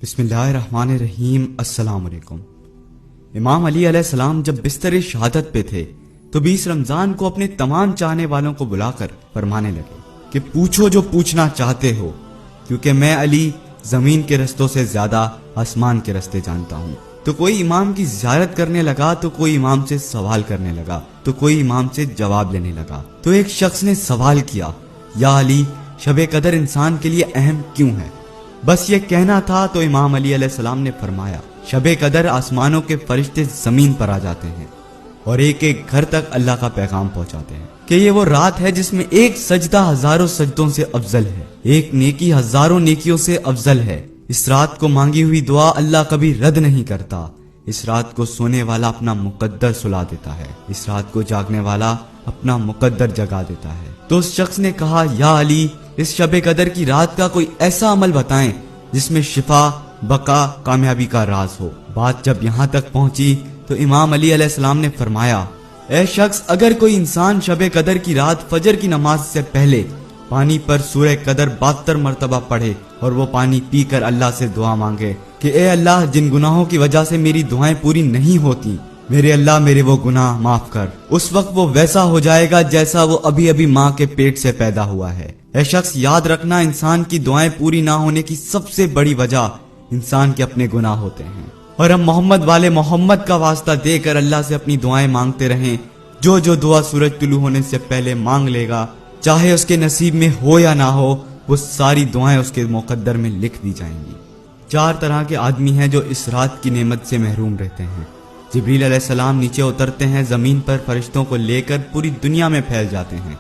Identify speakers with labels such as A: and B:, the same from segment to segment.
A: بسم اللہ الرحمن الرحیم۔ السلام علیکم۔ امام علی علیہ السلام جب بستر شہادت پہ تھے تو 20 رمضان کو اپنے تمام چاہنے والوں کو بلا کر فرمانے لگے کہ پوچھو جو پوچھنا چاہتے ہو، کیونکہ میں علی زمین کے رستوں سے زیادہ آسمان کے رستے جانتا ہوں۔ تو کوئی امام کی زیارت کرنے لگا، تو کوئی امام سے سوال کرنے لگا، تو کوئی امام سے جواب لینے لگا۔ تو ایک شخص نے سوال کیا، یا علی، شب قدر انسان کے لیے اہم کیوں ہے؟ بس یہ کہنا تھا تو امام علی علیہ السلام نے فرمایا، شب قدر آسمانوں کے فرشتے زمین پر آ جاتے ہیں اور ایک ایک گھر تک اللہ کا پیغام پہنچاتے ہیں کہ یہ وہ رات ہے جس میں ایک سجدہ ہزاروں سجدوں سے افضل ہے، ایک نیکی ہزاروں نیکیوں سے افضل ہے۔ اس رات کو مانگی ہوئی دعا اللہ کبھی رد نہیں کرتا۔ اس رات کو سونے والا اپنا مقدر سلا دیتا ہے، اس رات کو جاگنے والا اپنا مقدر جگا دیتا ہے۔ تو اس شخص نے کہا، یا علی، اس شب قدر کی رات کا کوئی ایسا عمل بتائیں جس میں شفا، بقا، کامیابی کا راز ہو۔ بات جب یہاں تک پہنچی تو امام علی علیہ السلام نے فرمایا، اے شخص، اگر کوئی انسان شب قدر کی رات فجر کی نماز سے پہلے پانی پر سورہ قدر 72 مرتبہ پڑھے اور وہ پانی پی کر اللہ سے دعا مانگے کہ اے اللہ، جن گناہوں کی وجہ سے میری دعائیں پوری نہیں ہوتی، میرے اللہ میرے وہ گناہ معاف کر، اس وقت وہ ویسا ہو جائے گا جیسا وہ ابھی ابھی ماں کے پیٹ سے پیدا ہوا ہے۔ اے شخص، یاد رکھنا، انسان کی دعائیں پوری نہ ہونے کی سب سے بڑی وجہ انسان کے اپنے گناہ ہوتے ہیں، اور ہم محمد والے محمد کا واسطہ دے کر اللہ سے اپنی دعائیں مانگتے رہیں۔ جو جو دعا سورج طلوع ہونے سے پہلے مانگ لے گا، چاہے اس کے نصیب میں ہو یا نہ ہو، وہ ساری دعائیں اس کے مقدر میں لکھ دی جائیں گی۔ 4 طرح کے آدمی ہیں جو اس رات کی نعمت سے محروم رہتے ہیں۔ جبریل علیہ السلام نیچے اترتے ہیں، زمین پر فرشتوں کو لے کر پوری دنیا میں پھیل جاتے ہیں،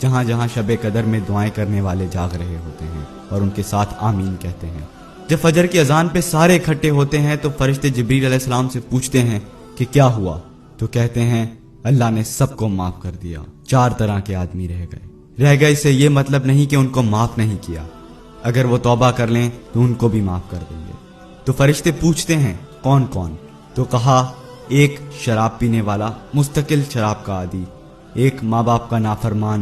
A: جہاں جہاں شب قدر میں دعائیں کرنے والے جاگ رہے ہوتے ہیں اور ان کے ساتھ آمین کہتے ہیں۔ جب فجر کی اذان پہ سارے اکٹھے ہوتے ہیں تو فرشتے جبریل علیہ السلام سے پوچھتے ہیں کہ کیا ہوا؟ تو کہتے ہیں، اللہ نے سب کو معاف کر دیا، 4 طرح کے آدمی رہ گئے سے یہ مطلب نہیں کہ ان کو معاف نہیں کیا، اگر وہ توبہ کر لیں تو ان کو بھی معاف کر دیں گے۔ تو فرشتے پوچھتے ہیں، کون کون؟ تو کہا، ایک شراب پینے والا، مستقل شراب کا عادی، ایک ماں باپ کا نافرمان،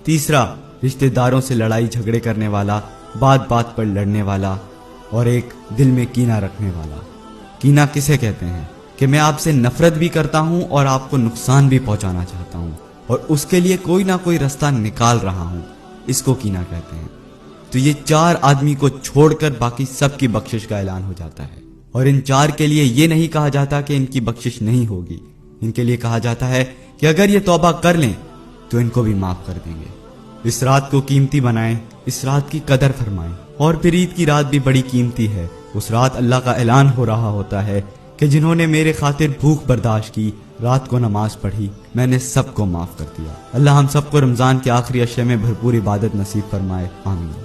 A: تیسرا رشتہ داروں سے لڑائی جھگڑے کرنے والا، بات بات پر لڑنے والا، اور ایک دل میں کینہ رکھنے والا۔ کینہ کسے کہتے ہیں؟ کہ میں آپ سے نفرت بھی کرتا ہوں اور آپ کو نقصان بھی پہنچانا چاہتا ہوں اور اس کے لیے کوئی نہ کوئی رستہ نکال رہا ہوں، اس کو کینہ کہتے ہیں۔ تو یہ 4 آدمی کو چھوڑ کر باقی سب کی بخشش کا اعلان ہو جاتا ہے، اور ان 4 کے لیے یہ نہیں کہا جاتا کہ ان کی بخشش نہیں ہوگی، ان کے لیے کہا جاتا ہے کہ اگر یہ توبہ کر لیں تو ان کو بھی معاف کر دیں گے۔ اس رات کو قیمتی بنائیں، اس رات کی قدر فرمائیں، اور پھر عید کی رات بھی بڑی قیمتی ہے۔ اس رات اللہ کا اعلان ہو رہا ہوتا ہے کہ جنہوں نے میرے خاطر بھوک برداشت کی، رات کو نماز پڑھی، میں نے سب کو معاف کر دیا۔ اللہ ہم سب کو رمضان کے آخری عشرے میں بھرپور عبادت نصیب فرمائے، آمین۔